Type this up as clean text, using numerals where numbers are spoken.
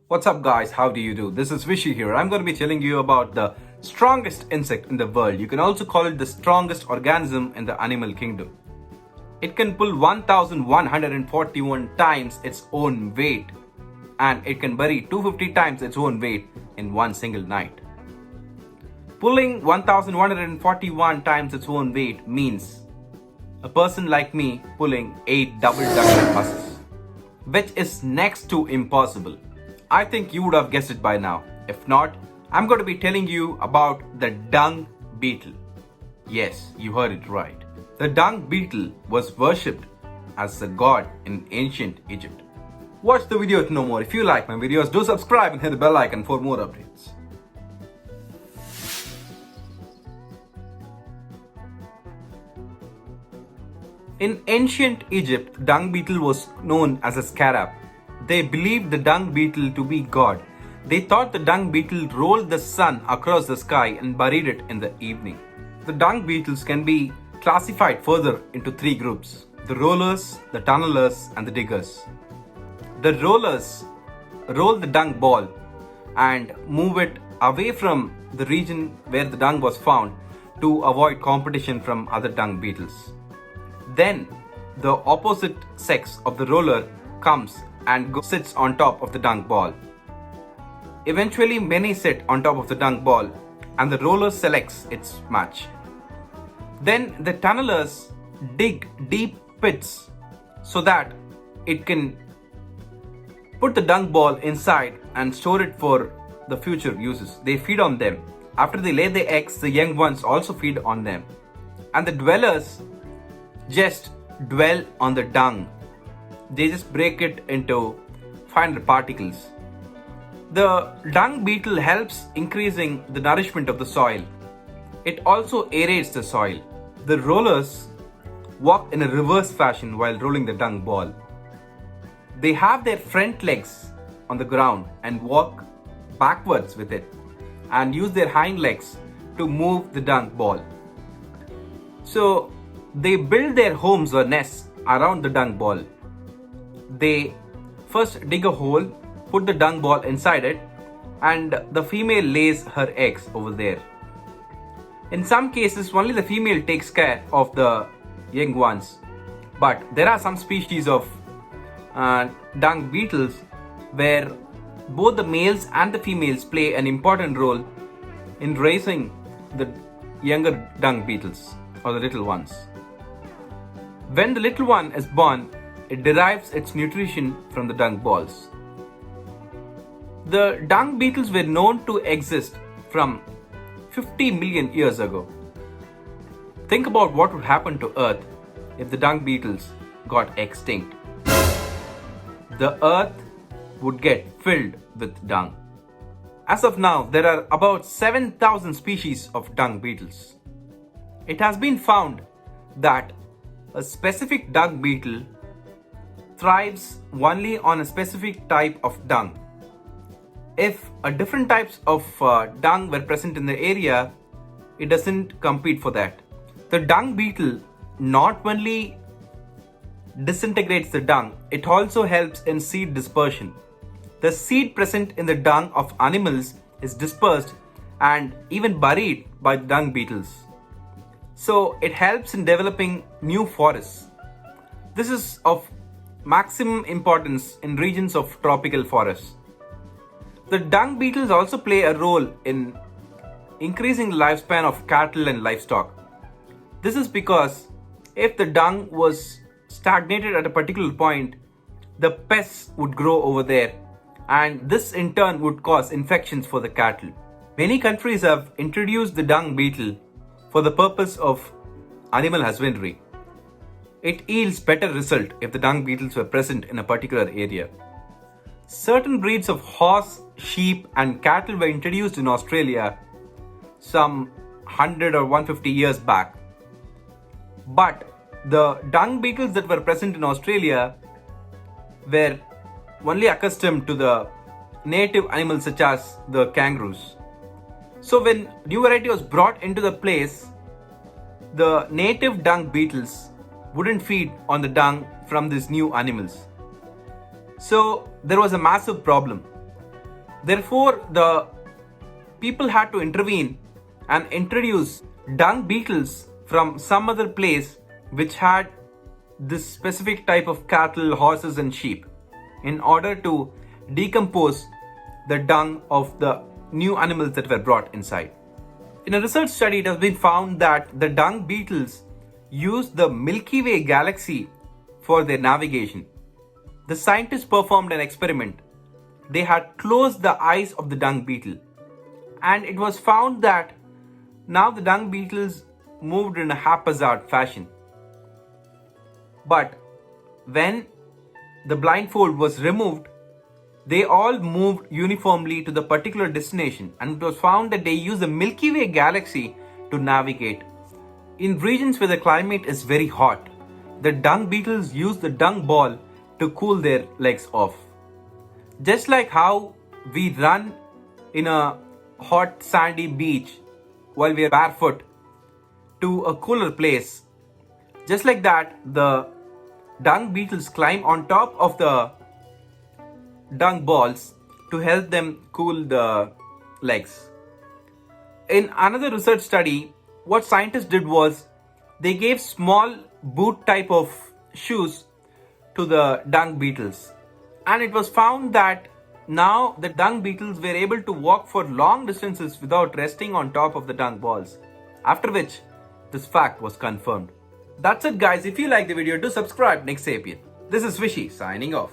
What's up guys, how do you do? This is Vishy here. I'm going to be telling you about the strongest insect in the world. You can also call it the strongest organism in the animal kingdom. It can pull 1141 times its own weight, and it can bury 250 times its own weight in one single night. Pulling 1141 times its own weight means a person like me pulling 8 double-decker buses, which is next to impossible. I think you would have guessed it by now. If not, I'm going to be telling you about the dung beetle. Yes, you heard it right. The dung beetle was worshipped as a god in ancient Egypt. Watch the video to know more. If you like my videos, do subscribe and hit the bell icon for more updates. In ancient Egypt, the dung beetle was known as a scarab. They believed the dung beetle to be God. They thought the dung beetle rolled the sun across the sky and buried it in the evening. The dung beetles can be classified further into 3 groups: the rollers, the tunnelers, and the diggers. The rollers roll the dung ball and move it away from the region where the dung was found to avoid competition from other dung beetles. Then the opposite sex of the roller comes and sits on top of the dung ball. Eventually many sit on top of the dung ball and the roller selects its match. Then the tunnelers dig deep pits so that it can put the dung ball inside and store it for the future uses. They feed on them. After they lay the eggs, the young ones also feed on them. And the dwellers just dwell on the dung. They just break it into finer particles. The dung beetle helps increasing the nourishment of the soil. It also aerates the soil. The rollers walk in a reverse fashion while rolling the dung ball. They have their front legs on the ground and walk backwards with it and use their hind legs to move the dung ball. So they build their homes or nests around the dung ball. They first dig a hole, put the dung ball inside it, and the female lays her eggs over there. In some cases, only the female takes care of the young ones. But there are some species of dung beetles where both the males and the females play an important role in raising the younger dung beetles or the little ones. When the little one is born, it derives its nutrition from the dung balls. The dung beetles were known to exist from 50 million years ago. Think about what would happen to Earth if the dung beetles got extinct. The Earth would get filled with dung. As of now, there are about 7,000 species of dung beetles. It has been found that a specific dung beetle thrives only on a specific type of dung. If different types of dung were present in the area, it doesn't compete for that. The dung beetle not only disintegrates the dung, it also helps in seed dispersion. The seed present in the dung of animals is dispersed and even buried by the dung beetles. So it helps in developing new forests. This is of maximum importance in regions of tropical forests. The dung beetles also play a role in increasing the lifespan of cattle and livestock. This is because if the dung was stagnated at a particular point, the pests would grow over there, and this in turn would cause infections for the cattle. Many countries have introduced the dung beetle for the purpose of animal husbandry. It yields better result if the dung beetles were present in a particular area. Certain breeds of horse, sheep, and cattle were introduced in Australia some 100 or 150 years back. But the dung beetles that were present in Australia were only accustomed to the native animals such as the kangaroos. So when new variety was brought into the place, the native dung beetles wouldn't feed on the dung from these new animals. So there was a massive problem. Therefore, the people had to intervene and introduce dung beetles from some other place which had this specific type of cattle, horses, and sheep in order to decompose the dung of the new animals that were brought inside. In a research study, it has been found that the dung beetles use the Milky Way galaxy for their navigation. The scientists performed an experiment. They had closed the eyes of the dung beetle, and it was found that now the dung beetles moved in a haphazard fashion. But when the blindfold was removed, they all moved uniformly to the particular destination, and it was found that they use the Milky Way galaxy to navigate. In regions where the climate is very hot, the dung beetles use the dung ball to cool their legs off. Just like how we run in a hot sandy beach while we are barefoot to a cooler place, just like that, the dung beetles climb on top of the dung balls to help them cool the legs. In another research study, what scientists did was they gave small boot type of shoes to the dung beetles, and it was found that now the dung beetles were able to walk for long distances without resting on top of the dung balls, after which this fact was confirmed. That's it, guys. If you like the video, do subscribe. Nixapian. This is Vishy signing off.